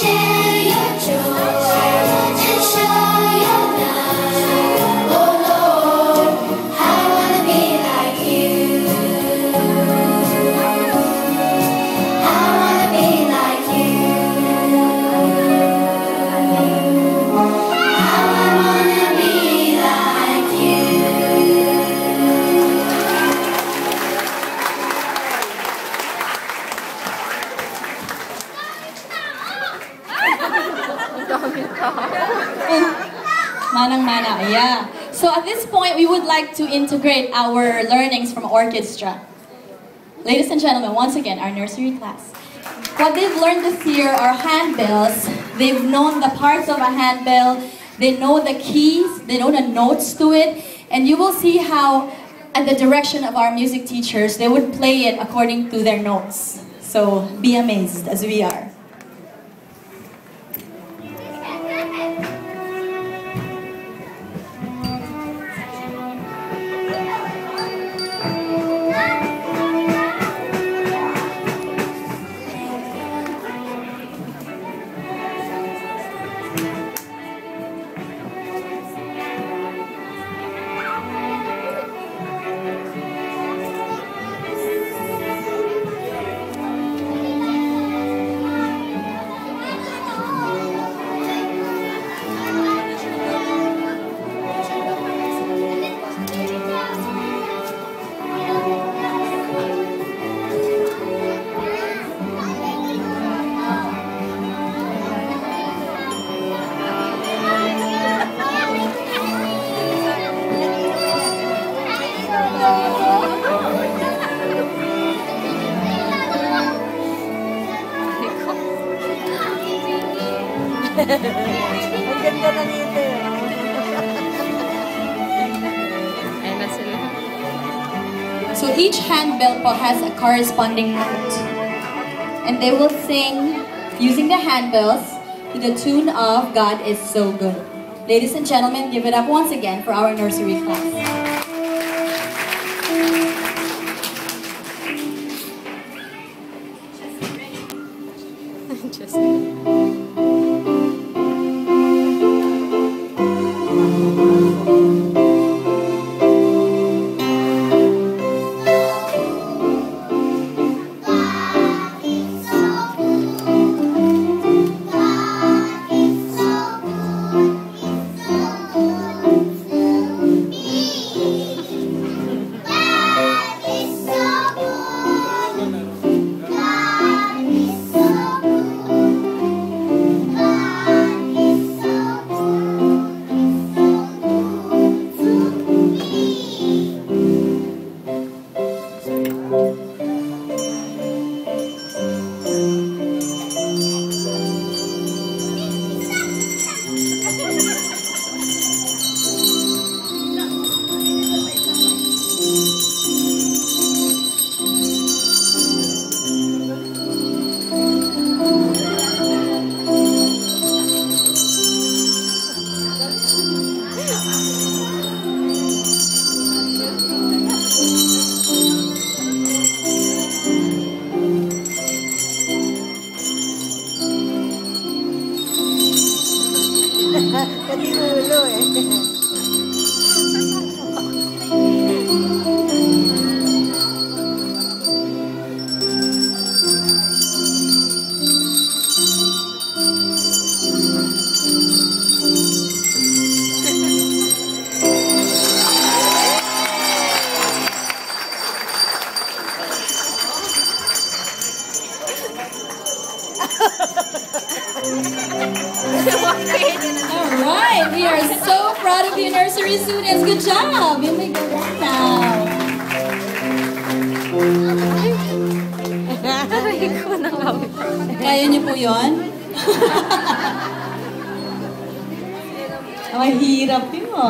share your joy and show your love. Oh Lord, I wanna be like you. I wanna be like you. I wanna be like you. Manang-mana, yeah. So at this point, we would like to integrate our learnings from orchestra. Ladies and gentlemen, once again, our nursery class. What they've learned this year are handbells. They've known the parts of a handbell. They know the keys. They know the notes to it. And you will see how, at the direction of our music teachers, they would play it according to their notes. So be amazed as we are. Ang ganda na nito. Ayan na sila. So each handbell po has a corresponding note. And they will sing using the handbells to the tune of God is So Good. Ladies and gentlemen, give it up once again for our nursery class. Just Katinulo eh. Alright, we are so proud of you, nursery students. Good job! You may go down now. Kaya niyo po yun? Mahirap yun.